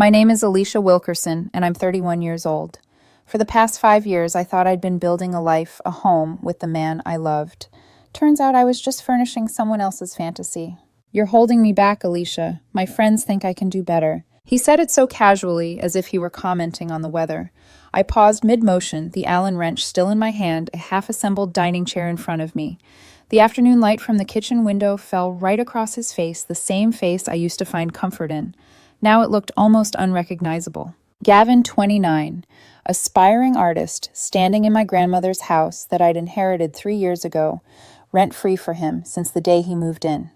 My name is Alicia Wilkerson, and I'm 31 years old. For the past 5 years, I thought I'd been building a life, a home, with the man I loved. Turns out I was just furnishing someone else's fantasy. You're holding me back, Alicia. My friends think I can do better. He said it so casually, as if he were commenting on the weather. I paused mid-motion, the Allen wrench still in my hand, a half-assembled dining chair in front of me. The afternoon light from the kitchen window fell right across his face, the same face I used to find comfort in. Now it looked almost unrecognizable. Gavin, 29, aspiring artist, standing in my grandmother's house that I'd inherited 3 years ago, rent-free for him since the day he moved in.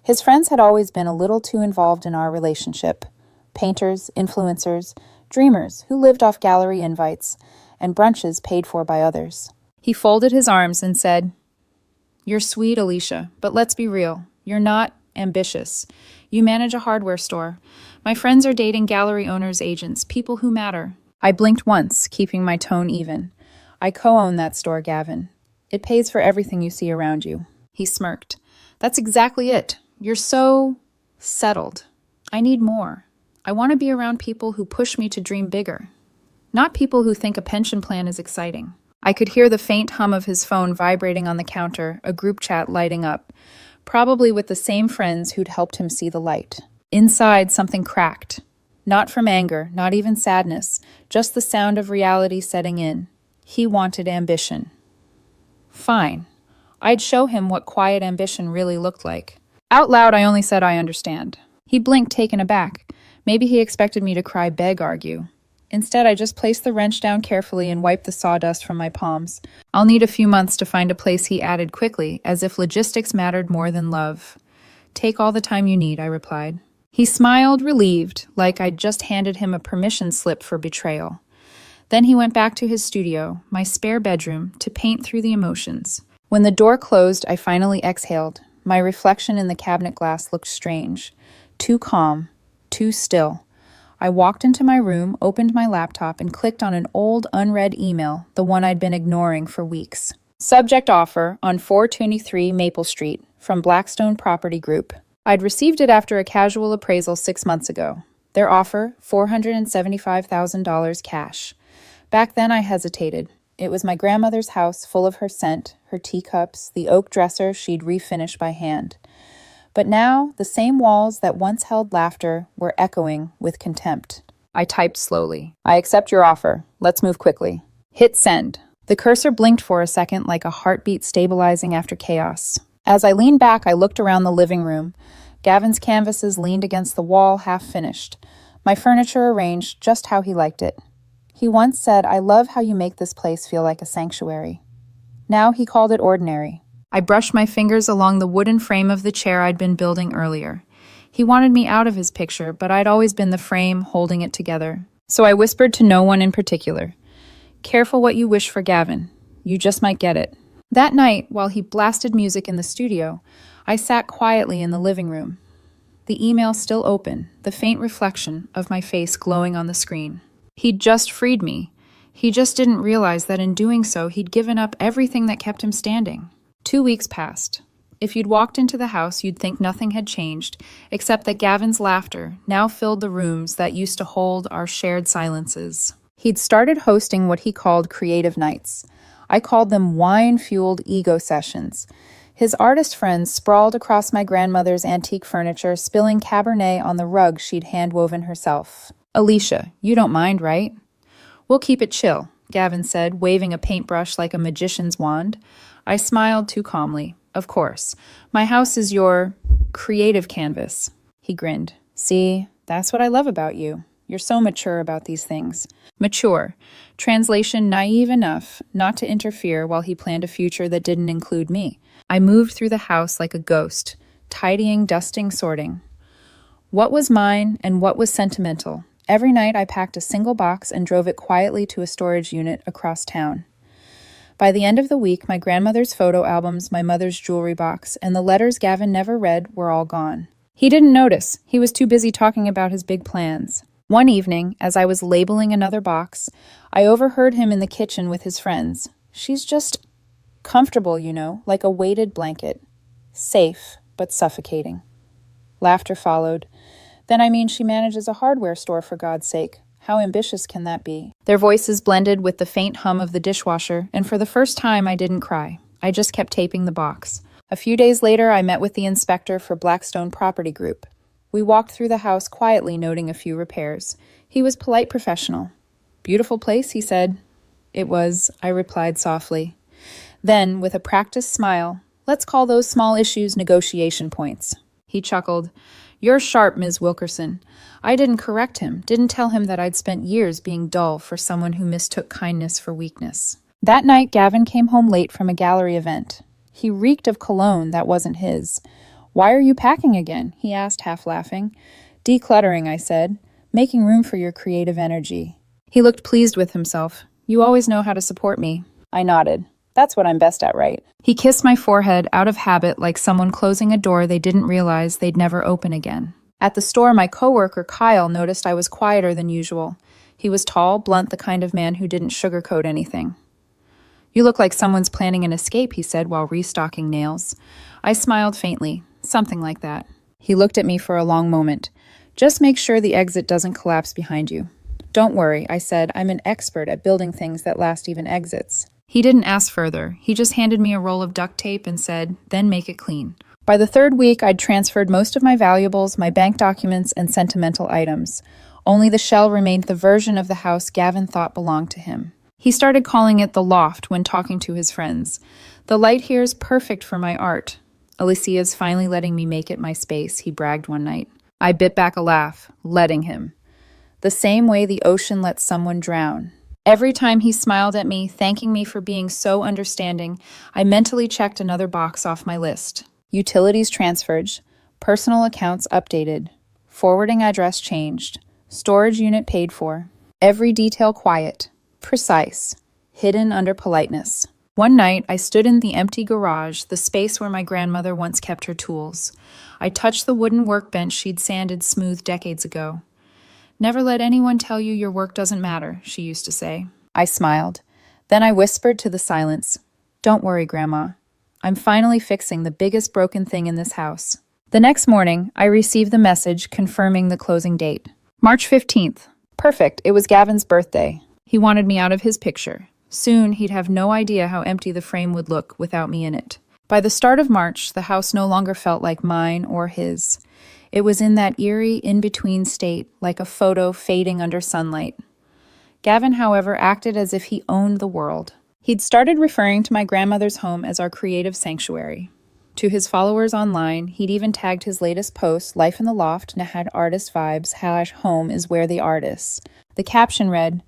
His friends had always been a little too involved in our relationship. Painters, influencers, dreamers who lived off gallery invites, and brunches paid for by others. He folded his arms and said, "You're sweet, Alicia, but let's be real. You're not ambitious. You manage a hardware store. My friends are dating gallery owners' agents, people who matter." I blinked once, keeping my tone even. "I co-own that store, Gavin. It pays for everything you see around you." He smirked. "That's exactly it. You're so settled. I need more. I want to be around people who push me to dream bigger, not people who think a pension plan is exciting." I could hear the faint hum of his phone vibrating on the counter, a group chat lighting up, probably with the same friends who'd helped him see the light. Inside, something cracked. Not from anger, not even sadness, just the sound of reality setting in. He wanted ambition. Fine. I'd show him what quiet ambition really looked like. Out loud, I only said I understand. He blinked, taken aback. Maybe he expected me to cry, beg, argue. Instead, I just placed the wrench down carefully and wiped the sawdust from my palms. "I'll need a few months to find a place," he added quickly, as if logistics mattered more than love. "Take all the time you need," I replied. He smiled, relieved, like I'd just handed him a permission slip for betrayal. Then he went back to his studio, my spare bedroom, to paint through the emotions. When the door closed, I finally exhaled. My reflection in the cabinet glass looked strange. Too calm, too still. I walked into my room, opened my laptop, and clicked on an old, unread email, the one I'd been ignoring for weeks. Subject offer on 423 Maple Street from Blackstone Property Group. I'd received it after a casual appraisal 6 months ago. Their offer, $475,000 cash. Back then I hesitated. It was my grandmother's house full of her scent, her teacups, the oak dresser she'd refinished by hand. But now, the same walls that once held laughter were echoing with contempt. I typed slowly. "I accept your offer. Let's move quickly." Hit send. The cursor blinked for a second like a heartbeat stabilizing after chaos. As I leaned back, I looked around the living room. Gavin's canvases leaned against the wall, half finished. My furniture arranged just how he liked it. He once said, "I love how you make this place feel like a sanctuary." Now he called it ordinary. I brushed my fingers along the wooden frame of the chair I'd been building earlier. He wanted me out of his picture, but I'd always been the frame holding it together. So I whispered to no one in particular, "Careful what you wish for, Gavin. You just might get it." That night, while he blasted music in the studio, I sat quietly in the living room. The email still open, the faint reflection of my face glowing on the screen. He'd just freed me. He just didn't realize that in doing so, he'd given up everything that kept him standing. 2 weeks passed. If you'd walked into the house, you'd think nothing had changed, except that Gavin's laughter now filled the rooms that used to hold our shared silences. He'd started hosting what he called creative nights. I called them wine-fueled ego sessions. His artist friends sprawled across my grandmother's antique furniture, spilling Cabernet on the rug she'd hand-woven herself. "Alicia, you don't mind, right?" "We'll keep it chill," Gavin said, waving a paintbrush like a magician's wand. I smiled too calmly. "Of course. My house is your creative canvas." He grinned. "See, that's what I love about you. You're so mature about these things." Mature. Translation, naive enough not to interfere while he planned a future that didn't include me. I moved through the house like a ghost, tidying, dusting, sorting. What was mine and what was sentimental? Every night I packed a single box and drove it quietly to a storage unit across town. By the end of the week, my grandmother's photo albums, my mother's jewelry box, and the letters Gavin never read were all gone. He didn't notice. He was too busy talking about his big plans. One evening, as I was labeling another box, I overheard him in the kitchen with his friends. "She's just comfortable, you know, like a weighted blanket. Safe, but suffocating." Laughter followed. Then I mean she manages a hardware store, for God's sake. How ambitious can that be? Their voices blended with the faint hum of the dishwasher, and for the first time I didn't cry. I just kept taping the box. A few days later, I met with the inspector for Blackstone Property Group. We walked through the house quietly, noting a few repairs. He was polite, professional. "Beautiful place," he said. "It was," I replied softly. Then, with a practiced smile, "Let's call those small issues negotiation points." He chuckled. "You're sharp, Ms. Wilkerson." I didn't correct him, didn't tell him that I'd spent years being dull for someone who mistook kindness for weakness. That night, Gavin came home late from a gallery event. He reeked of cologne that wasn't his. "Why are you packing again?" he asked, half laughing. "Decluttering," I said. "Making room for your creative energy." He looked pleased with himself. "You always know how to support me." I nodded. "That's what I'm best at, right?" He kissed my forehead out of habit, like someone closing a door they didn't realize they'd never open again. At the store, my coworker, Kyle, noticed I was quieter than usual. He was tall, blunt, the kind of man who didn't sugarcoat anything. "You look like someone's planning an escape," he said while restocking nails. I smiled faintly. "Something like that." He looked at me for a long moment. "Just make sure the exit doesn't collapse behind you." "Don't worry," I said. "I'm an expert at building things that last even exits." He didn't ask further. He just handed me a roll of duct tape and said, "Then make it clean." By the third week, I'd transferred most of my valuables, my bank documents, and sentimental items. Only the shell remained the version of the house Gavin thought belonged to him. He started calling it the loft when talking to his friends. "The light here is perfect for my art. Alicia's finally letting me make it my space," he bragged one night. I bit back a laugh, letting him. The same way the ocean lets someone drown. Every time he smiled at me, thanking me for being so understanding, I mentally checked another box off my list. Utilities transferred, personal accounts updated, forwarding address changed, storage unit paid for. Every detail quiet, precise, hidden under politeness. One night, I stood in the empty garage, the space where my grandmother once kept her tools. I touched the wooden workbench she'd sanded smooth decades ago. "Never let anyone tell you your work doesn't matter," she used to say. I smiled. Then I whispered to the silence, "Don't worry, Grandma. I'm finally fixing the biggest broken thing in this house." The next morning, I received the message confirming the closing date. March 15th. Perfect. It was Gavin's birthday. He wanted me out of his picture. Soon, he'd have no idea how empty the frame would look without me in it. By the start of March, the house no longer felt like mine or his. It was in that eerie, in-between state, like a photo fading under sunlight. Gavin, however, acted as if he owned the world. He'd started referring to my grandmother's home as our creative sanctuary. To his followers online, he'd even tagged his latest post, "Life in the Loft," and had artist vibes, "home is where the art is." The caption read,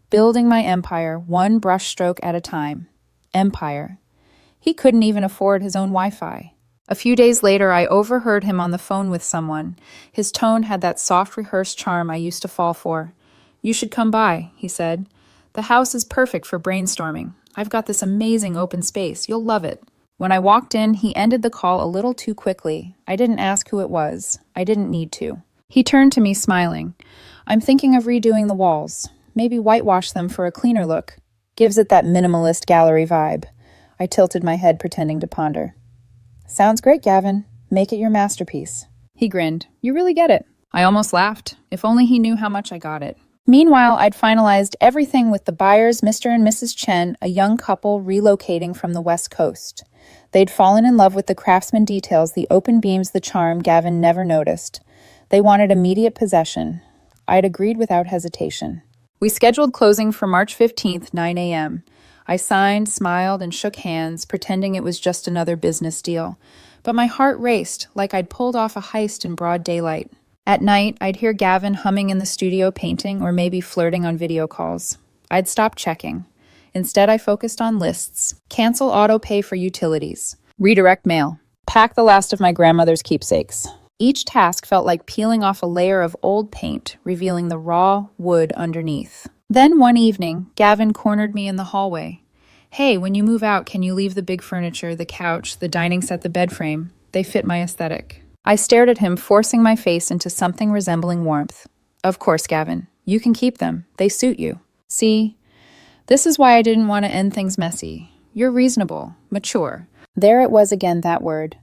"Building my empire, one brushstroke at a time." Empire. He couldn't even afford his own Wi-Fi. A few days later, I overheard him on the phone with someone. His tone had that soft, rehearsed charm I used to fall for. "You should come by," he said. "The house is perfect for brainstorming. I've got this amazing open space. You'll love it." When I walked in, he ended the call a little too quickly. I didn't ask who it was. I didn't need to. He turned to me, smiling. "I'm thinking of redoing the walls. Maybe whitewash them for a cleaner look. Gives it that minimalist gallery vibe." I tilted my head, pretending to ponder. "Sounds great, Gavin. Make it your masterpiece." He grinned. "You really get it." I almost laughed. If only he knew how much I got it. Meanwhile, I'd finalized everything with the buyers, Mr. and Mrs. Chen, a young couple relocating from the West Coast. They'd fallen in love with the craftsman details, the open beams, the charm Gavin never noticed. They wanted immediate possession. I'd agreed without hesitation. We scheduled closing for March 15th, 9 a.m. I signed, smiled, and shook hands, pretending it was just another business deal. But my heart raced, like I'd pulled off a heist in broad daylight. At night, I'd hear Gavin humming in the studio painting or maybe flirting on video calls. I'd stop checking. Instead, I focused on lists. Cancel auto pay for utilities. Redirect mail. Pack the last of my grandmother's keepsakes. Each task felt like peeling off a layer of old paint, revealing the raw wood underneath. Then one evening, Gavin cornered me in the hallway. "Hey, when you move out, can you leave the big furniture, the couch, the dining set, the bed frame? They fit my aesthetic." I stared at him, forcing my face into something resembling warmth. "Of course, Gavin. You can keep them. They suit you. See, this is why I didn't want to end things messy. You're reasonable, mature." There it was again, that word.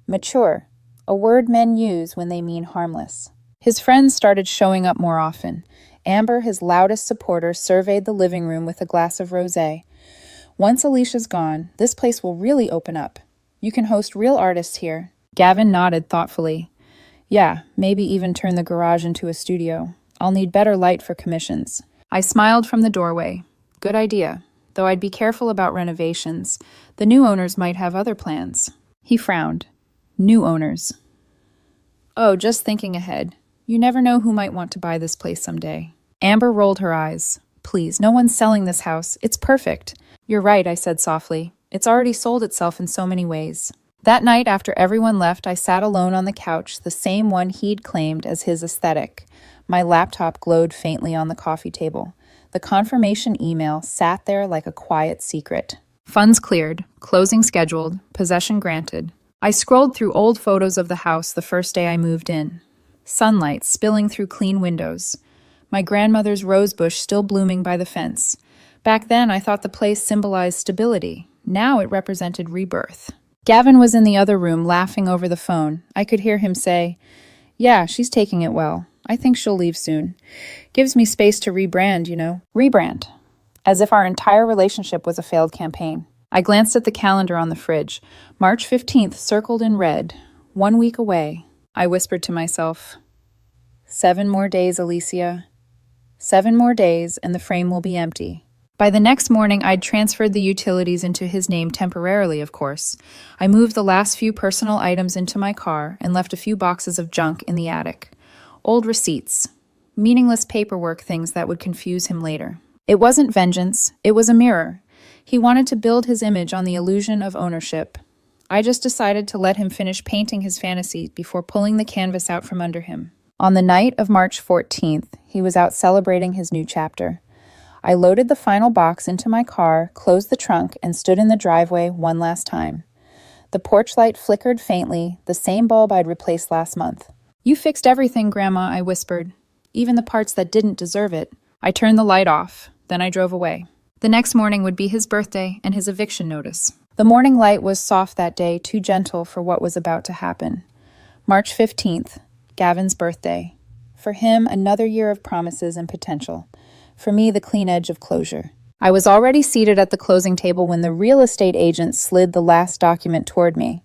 Mature. A word men use when they mean harmless. His friends started showing up more often. Amber, his loudest supporter, surveyed the living room with a glass of rosé. Once Alicia's gone, this place will really open up. You can host real artists here. Gavin nodded thoughtfully. Yeah, maybe even turn the garage into a studio. I'll need better light for commissions. I smiled from the doorway. Good idea, though I'd be careful about renovations. The new owners might have other plans. He frowned. New owners. Oh, just thinking ahead. You never know who might want to buy this place someday. Amber rolled her eyes. Please, no one's selling this house. It's perfect. You're right, I said softly. It's already sold itself in so many ways. That night, after everyone left, I sat alone on the couch, the same one he'd claimed as his aesthetic. My laptop glowed faintly on the coffee table. The confirmation email sat there like a quiet secret. Funds cleared, closing scheduled, possession granted. I scrolled through old photos of the house the first day I moved in. Sunlight spilling through clean windows. My grandmother's rosebush still blooming by the fence. Back then, I thought the place symbolized stability. Now it represented rebirth. Gavin was in the other room laughing over the phone. I could hear him say, "Yeah, she's taking it well. I think she'll leave soon. Gives me space to rebrand, you know." Rebrand. As if our entire relationship was a failed campaign. I glanced at the calendar on the fridge. March 15th circled in red. 1 week away. I whispered to myself, 7 more days, Alicia. 7 more days, and the frame will be empty. By the next morning, I'd transferred the utilities into his name temporarily, of course. I moved the last few personal items into my car and left a few boxes of junk in the attic. Old receipts. Meaningless paperwork things that would confuse him later. It wasn't vengeance. It was a mirror. He wanted to build his image on the illusion of ownership. I just decided to let him finish painting his fantasy before pulling the canvas out from under him. On the night of March 14th, he was out celebrating his new chapter. I loaded the final box into my car, closed the trunk, and stood in the driveway one last time. The porch light flickered faintly, the same bulb I'd replaced last month. "You fixed everything, Grandma," I whispered. "Even the parts that didn't deserve it." I turned the light off. Then I drove away. The next morning would be his birthday and his eviction notice. The morning light was soft that day, too gentle for what was about to happen. March 15th, Gavin's birthday. For him, another year of promises and potential. For me, the clean edge of closure. I was already seated at the closing table when the real estate agent slid the last document toward me.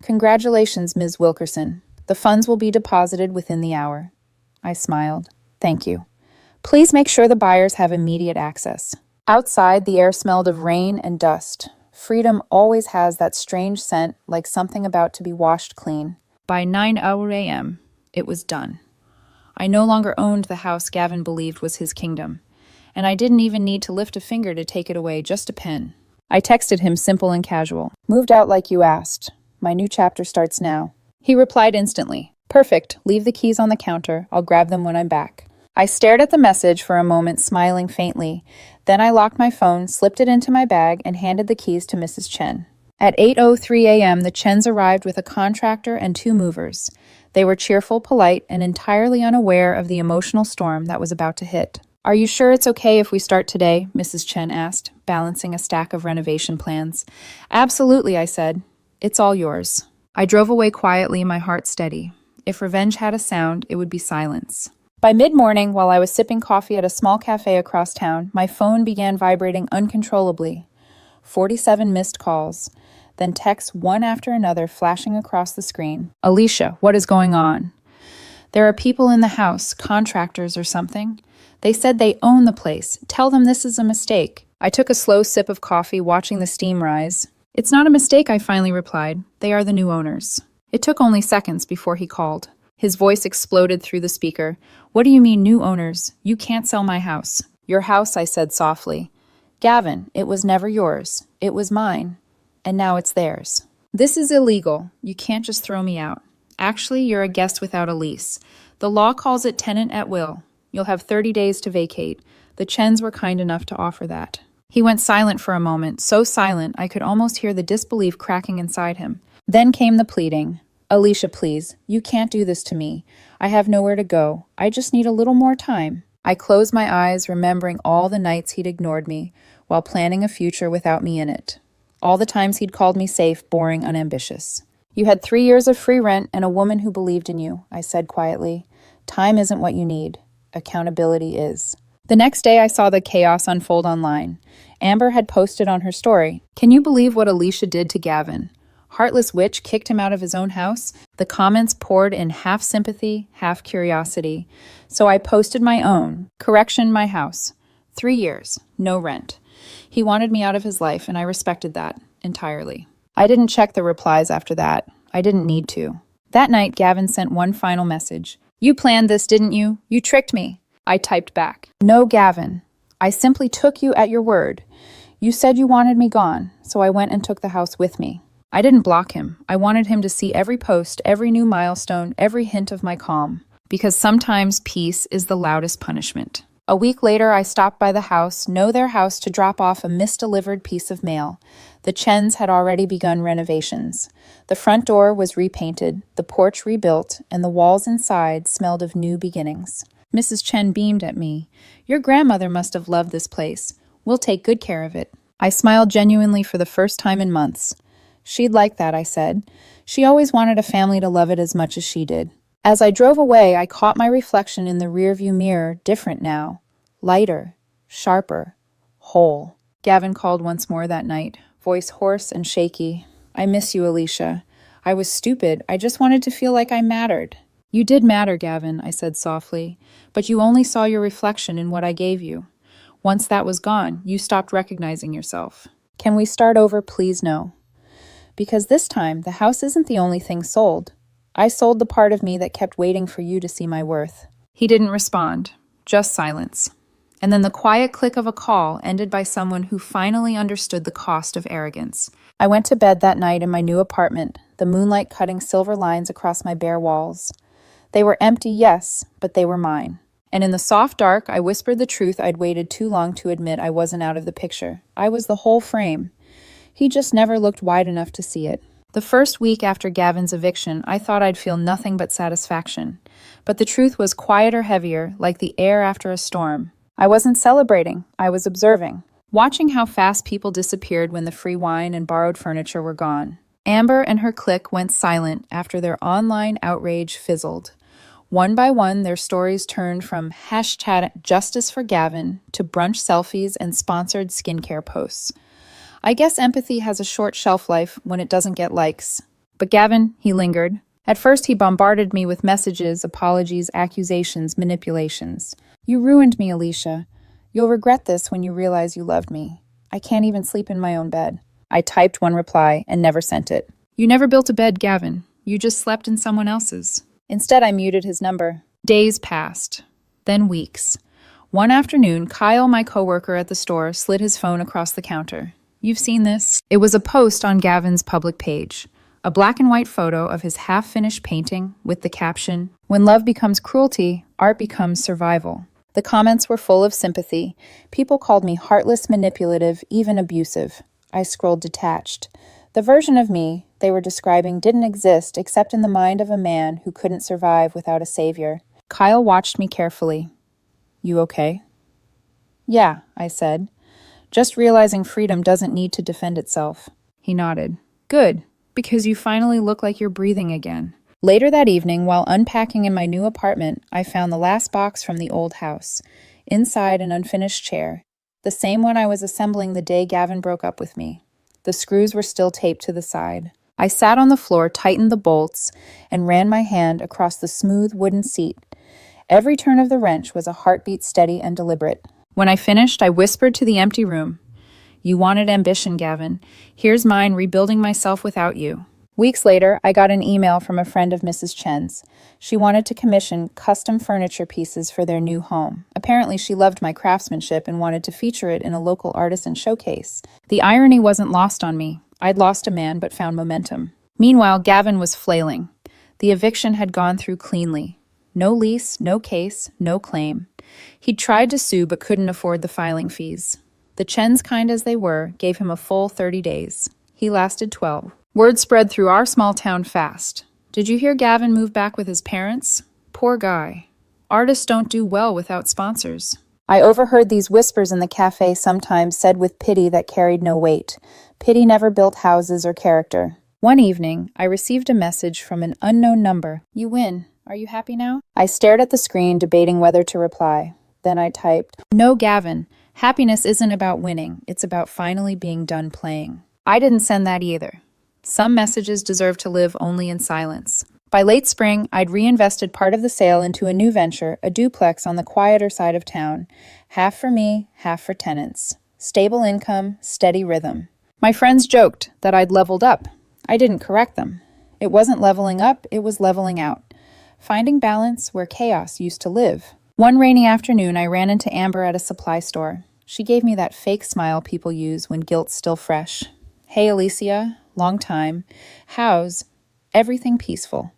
"Congratulations, Ms. Wilkerson. The funds will be deposited within the hour." I smiled. "Thank you. Please make sure the buyers have immediate access." Outside, the air smelled of rain and dust. Freedom always has that strange scent, like something about to be washed clean. By 9 a.m., it was done. I no longer owned the house Gavin believed was his kingdom, and I didn't even need to lift a finger to take it away, just a pen. I texted him simple and casual. "Moved out like you asked. My new chapter starts now." He replied instantly. "Perfect. Leave the keys on the counter. I'll grab them when I'm back." I stared at the message for a moment, smiling faintly. Then I locked my phone, slipped it into my bag, and handed the keys to Mrs. Chen. At 8:03 a.m., the Chens arrived with a contractor and 2 movers. They were cheerful, polite, and entirely unaware of the emotional storm that was about to hit. "Are you sure it's okay if we start today?" Mrs. Chen asked, balancing a stack of renovation plans. "Absolutely," I said. "It's all yours." I drove away quietly, my heart steady. If revenge had a sound, it would be silence. By mid-morning, while I was sipping coffee at a small cafe across town, my phone began vibrating uncontrollably. 47 missed calls. Then texts one after another flashing across the screen. "Alicia, what is going on?" "There are people in the house, contractors or something. They said they own the place. Tell them this is a mistake." I took a slow sip of coffee, watching the steam rise. "It's not a mistake," I finally replied. "They are the new owners." It took only seconds before he called. His voice exploded through the speaker. "What do you mean, new owners? You can't sell my house." "Your house," I said softly. "Gavin, it was never yours. It was mine. And now it's theirs." "This is illegal. You can't just throw me out. Actually, you're a guest without a lease. The law calls it tenant at will. You'll have 30 days to vacate. The Chens were kind enough to offer that." He went silent for a moment, so silent I could almost hear the disbelief cracking inside him. Then came the pleading. "Alicia, please, you can't do this to me. I have nowhere to go. I just need a little more time." I closed my eyes, remembering all the nights he'd ignored me while planning a future without me in it. All the times he'd called me safe, boring, unambitious. "You had 3 years of free rent and a woman who believed in you," I said quietly. Time isn't what you need. Accountability is. The next day, I saw the chaos unfold online. Amber had posted on her story, "Can you believe what Alicia did to Gavin? Heartless witch kicked him out of his own house." The comments poured in half sympathy, half curiosity. So I posted my own. Correction, my house. 3 years, no rent. He wanted me out of his life, and I respected that entirely. I didn't check the replies after that. I didn't need to. That night, Gavin sent one final message. "You planned this, didn't you? You tricked me." I typed back, "No, Gavin. I simply took you at your word. You said you wanted me gone, so I went and took the house with me." I didn't block him. I wanted him to see every post, every new milestone, every hint of my calm. Because sometimes peace is the loudest punishment. A week later, I stopped by the house, their house, to drop off a misdelivered piece of mail. The Chens had already begun renovations. The front door was repainted, the porch rebuilt, and the walls inside smelled of new beginnings. Mrs. Chen beamed at me. "Your grandmother must have loved this place. We'll take good care of it." I smiled genuinely for the first time in months. "She'd like that," I said. She always wanted a family to love it as much as she did. As I drove away, I caught my reflection in the rearview mirror, different now. Lighter, sharper, whole. Gavin called once more that night, voice hoarse and shaky. "I miss you, Alicia. I was stupid. I just wanted to feel like I mattered." "You did matter, Gavin," I said softly, "but you only saw your reflection in what I gave you. Once that was gone, you stopped recognizing yourself. Can we start over, please? No. Because this time, the house isn't the only thing sold. I sold the part of me that kept waiting for you to see my worth." He didn't respond, just silence. And then the quiet click of a call ended by someone who finally understood the cost of arrogance. I went to bed that night in my new apartment, the moonlight cutting silver lines across my bare walls. They were empty, yes, but they were mine. And in the soft dark, I whispered the truth I'd waited too long to admit. I wasn't out of the picture. I was the whole frame. He just never looked wide enough to see it. The first week after Gavin's eviction, I thought I'd feel nothing but satisfaction. But the truth was quieter, heavier, like the air after a storm. I wasn't celebrating. I was observing. Watching how fast people disappeared when the free wine and borrowed furniture were gone. Amber and her clique went silent after their online outrage fizzled. One by one, their stories turned from #JusticeForGavin to brunch selfies and sponsored skincare posts. I guess empathy has a short shelf life when it doesn't get likes. But Gavin, he lingered. At first, he bombarded me with messages, apologies, accusations, manipulations. "You ruined me, Alicia. You'll regret this when you realize you loved me. I can't even sleep in my own bed." I typed one reply and never sent it. "You never built a bed, Gavin. You just slept in someone else's." Instead, I muted his number. Days passed, then weeks. One afternoon, Kyle, my coworker at the store, slid his phone across the counter. "You've seen this." It was a post on Gavin's public page. A black and white photo of his half-finished painting with the caption, "When love becomes cruelty, art becomes survival." The comments were full of sympathy. People called me heartless, manipulative, even abusive. I scrolled detached. The version of me they were describing didn't exist except in the mind of a man who couldn't survive without a savior. Kyle watched me carefully. "You okay?" "Yeah," I said. "Just realizing freedom doesn't need to defend itself." He nodded. "Good, because you finally look like you're breathing again." Later that evening, while unpacking in my new apartment, I found the last box from the old house. Inside, an unfinished chair. The same one I was assembling the day Gavin broke up with me. The screws were still taped to the side. I sat on the floor, tightened the bolts, and ran my hand across the smooth wooden seat. Every turn of the wrench was a heartbeat steady and deliberate. When I finished, I whispered to the empty room, "You wanted ambition, Gavin. Here's mine, rebuilding myself without you." Weeks later, I got an email from a friend of Mrs. Chen's. She wanted to commission custom furniture pieces for their new home. Apparently, she loved my craftsmanship and wanted to feature it in a local artisan showcase. The irony wasn't lost on me. I'd lost a man, but found momentum. Meanwhile, Gavin was flailing. The eviction had gone through cleanly. No lease, no case, no claim. He'd tried to sue, but couldn't afford the filing fees. The Chens, kind as they were, gave him a full 30 days. He lasted 12. Word spread through our small town fast. "Did you hear Gavin moved back with his parents? Poor guy. Artists don't do well without sponsors." I overheard these whispers in the cafe, sometimes said with pity that carried no weight. Pity never built houses or character. One evening, I received a message from an unknown number. "You win. Are you happy now? I stared at the screen, debating whether to reply. Then I typed, "No, Gavin. Happiness isn't about winning. It's about finally being done playing." I didn't send that either. Some messages deserve to live only in silence. By late spring, I'd reinvested part of the sale into a new venture, a duplex on the quieter side of town. Half for me, half for tenants. Stable income, steady rhythm. My friends joked that I'd leveled up. I didn't correct them. It wasn't leveling up, it was leveling out. Finding balance where chaos used to live. One rainy afternoon, I ran into Amber at a supply store. She gave me that fake smile people use when guilt's still fresh. "Hey, Alicia, long time. How's everything peaceful?"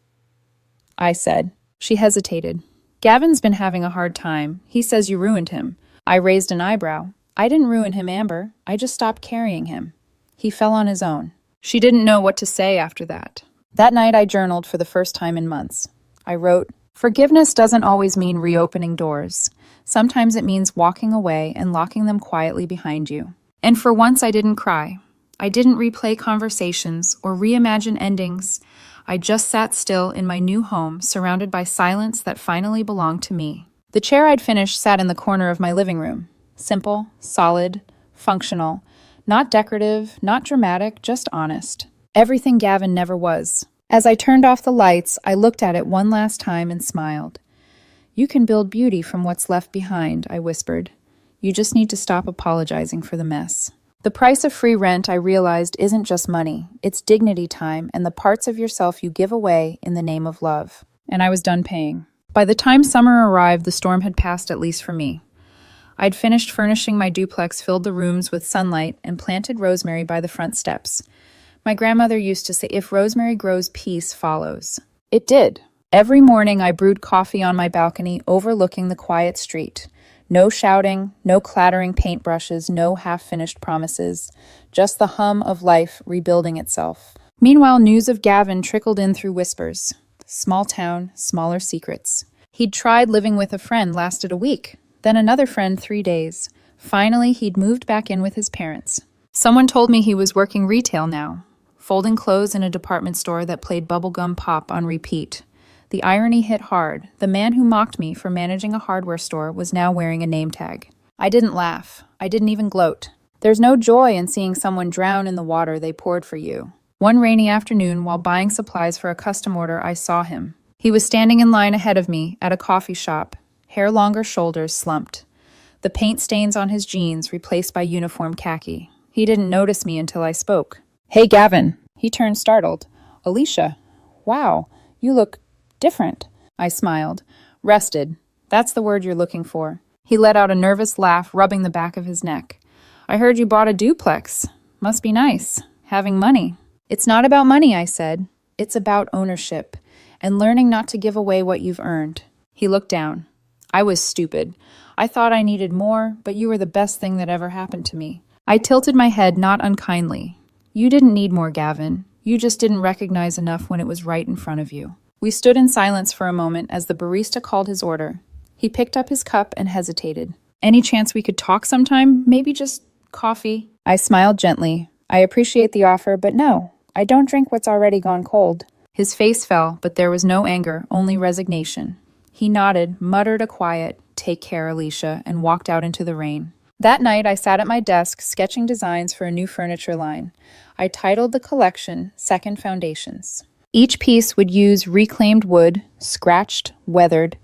I said. She hesitated. "Gavin's been having a hard time. He says you ruined him." I raised an eyebrow. "I didn't ruin him, Amber. I just stopped carrying him. He fell on his own." She didn't know what to say after that. That night I journaled for the first time in months. I wrote, "Forgiveness doesn't always mean reopening doors. Sometimes it means walking away and locking them quietly behind you." And for once I didn't cry. I didn't replay conversations or reimagine endings. I just sat still in my new home, surrounded by silence that finally belonged to me. The chair I'd finished sat in the corner of my living room. Simple, solid, functional. Not decorative, not dramatic, just honest. Everything Gavin never was. As I turned off the lights, I looked at it one last time and smiled. "You can build beauty from what's left behind," I whispered. "You just need to stop apologizing for the mess." The price of free rent, I realized, isn't just money. It's dignity time and the parts of yourself you give away in the name of love. And I was done paying. By the time summer arrived, the storm had passed, at least for me. I'd finished furnishing my duplex, filled the rooms with sunlight, and planted rosemary by the front steps. My grandmother used to say, "If rosemary grows, peace follows." It did. Every morning I brewed coffee on my balcony, overlooking the quiet street. No shouting, no clattering paintbrushes, no half-finished promises. Just the hum of life rebuilding itself. Meanwhile, news of Gavin trickled in through whispers. Small town, smaller secrets. He'd tried living with a friend, lasted a week. Then another friend, 3 days. Finally, he'd moved back in with his parents. Someone told me he was working retail now, folding clothes in a department store that played bubblegum pop on repeat. The irony hit hard. The man who mocked me for managing a hardware store was now wearing a name tag. I didn't laugh. I didn't even gloat. There's no joy in seeing someone drown in the water they poured for you. One rainy afternoon, while buying supplies for a custom order, I saw him. He was standing in line ahead of me at a coffee shop, hair longer, shoulders slumped. The paint stains on his jeans replaced by uniform khaki. He didn't notice me until I spoke. "Hey, Gavin." He turned startled. "Alicia. Wow, you look different." I smiled. "Rested. That's the word you're looking for." He let out a nervous laugh, rubbing the back of his neck. "I heard you bought a duplex. Must be nice. Having money." "It's not about money," I said. "It's about ownership and learning not to give away what you've earned." He looked down. "I was stupid. I thought I needed more, but you were the best thing that ever happened to me." I tilted my head, not unkindly. "You didn't need more, Gavin. You just didn't recognize enough when it was right in front of you." We stood in silence for a moment as the barista called his order. He picked up his cup and hesitated. "Any chance we could talk sometime? Maybe just coffee?" I smiled gently. "I appreciate the offer, but no. I don't drink what's already gone cold." His face fell, but there was no anger, only resignation. He nodded, muttered a quiet, "Take care, Alicia," and walked out into the rain. That night, I sat at my desk, sketching designs for a new furniture line. I titled the collection Second Foundations. Each piece would use reclaimed wood, scratched, weathered,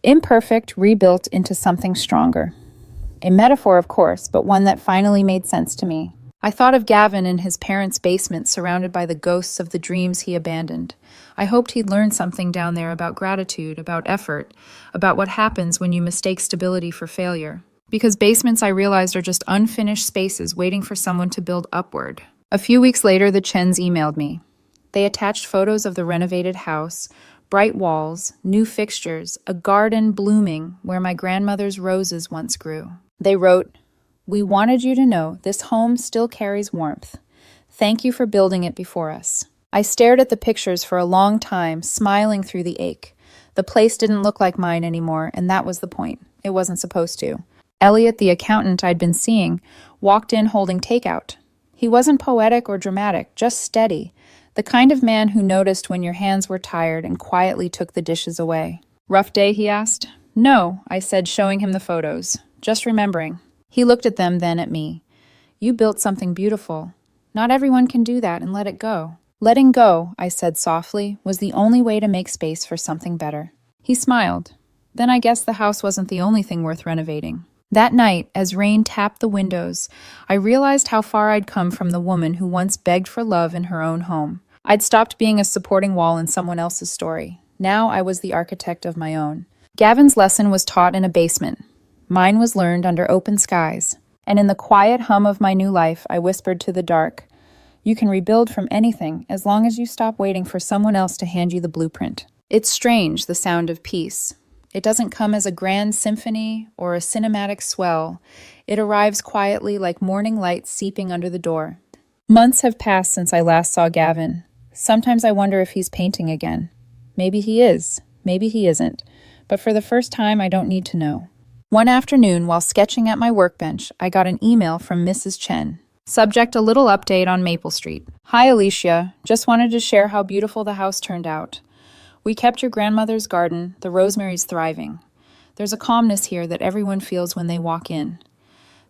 imperfect, rebuilt into something stronger. A metaphor, of course, but one that finally made sense to me. I thought of Gavin in his parents' basement, surrounded by the ghosts of the dreams he abandoned. I hoped he'd learn something down there about gratitude, about effort, about what happens when you mistake stability for failure. Because basements, I realized, are just unfinished spaces waiting for someone to build upward. A few weeks later, the Chens emailed me. They attached photos of the renovated house, bright walls, new fixtures, a garden blooming where my grandmother's roses once grew. They wrote, "We wanted you to know this home still carries warmth. Thank you for building it before us." I stared at the pictures for a long time, smiling through the ache. The place didn't look like mine anymore, and that was the point. It wasn't supposed to. Elliot, the accountant I'd been seeing, walked in holding takeout. He wasn't poetic or dramatic, just steady. The kind of man who noticed when your hands were tired and quietly took the dishes away. "Rough day?" he asked. "No," I said, showing him the photos. "Just remembering." He looked at them, then at me. "You built something beautiful. Not everyone can do that and let it go." "Letting go," I said softly, "was the only way to make space for something better." He smiled. Then I guess the house wasn't the only thing worth renovating. That night, as rain tapped the windows, I realized how far I'd come from the woman who once begged for love in her own home. I'd stopped being a supporting wall in someone else's story. Now I was the architect of my own. Gavin's lesson was taught in a basement. Mine was learned under open skies. And in the quiet hum of my new life, I whispered to the dark, "You can rebuild from anything as long as you stop waiting for someone else to hand you the blueprint." It's strange, the sound of peace. It doesn't come as a grand symphony or a cinematic swell. It arrives quietly like morning light seeping under the door. Months have passed since I last saw Gavin. Sometimes I wonder if he's painting again. Maybe he is. Maybe he isn't. But for the first time, I don't need to know. One afternoon, while sketching at my workbench, I got an email from Mrs. Chen. Subject: a little update on Maple Street. "Hi, Alicia. Just wanted to share how beautiful the house turned out. We kept your grandmother's garden. The rosemary's thriving. There's a calmness here that everyone feels when they walk in.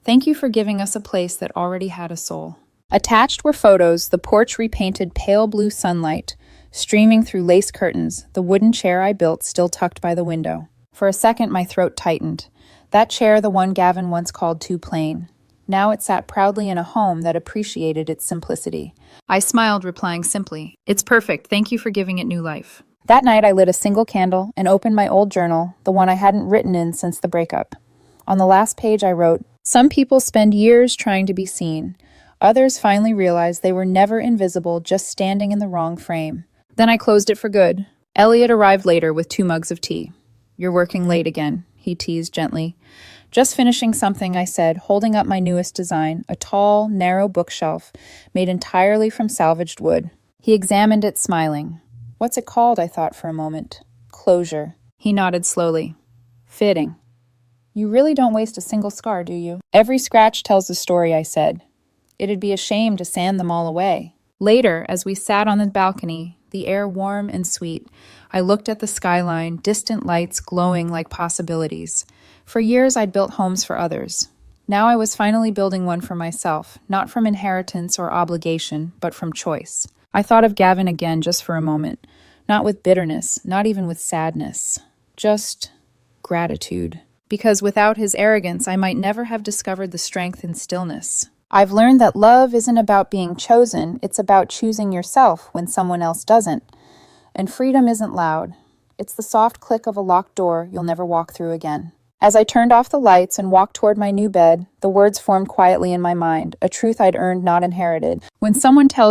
Thank you for giving us a place that already had a soul." Attached were photos, the porch repainted pale blue sunlight, streaming through lace curtains, the wooden chair I built still tucked by the window. For a second, my throat tightened. That chair, the one Gavin once called too plain. Now it sat proudly in a home that appreciated its simplicity. I smiled, replying simply, "It's perfect. Thank you for giving it new life." That night, I lit a single candle and opened my old journal, the one I hadn't written in since the breakup. On the last page, I wrote, "Some people spend years trying to be seen. Others finally realize they were never invisible, just standing in the wrong frame." Then I closed it for good. Elliot arrived later with 2 mugs of tea. "You're working late again," he teased gently. "Just finishing something," I said, holding up my newest design, a tall, narrow bookshelf made entirely from salvaged wood. He examined it, smiling. "What's it called?" I thought for a moment. "Closure." He nodded slowly. "Fitting. You really don't waste a single scar, do you?" "Every scratch tells a story," I said. "It'd be a shame to sand them all away." Later, as we sat on the balcony, the air warm and sweet, I looked at the skyline, distant lights glowing like possibilities. For years, I'd built homes for others. Now I was finally building one for myself, not from inheritance or obligation, but from choice. I thought of Gavin again just for a moment, not with bitterness, not even with sadness, just gratitude. Because without his arrogance, I might never have discovered the strength in stillness. I've learned that love isn't about being chosen, it's about choosing yourself when someone else doesn't. And freedom isn't loud. It's the soft click of a locked door you'll never walk through again. As I turned off the lights and walked toward my new bed, the words formed quietly in my mind, a truth I'd earned, not inherited. When someone tells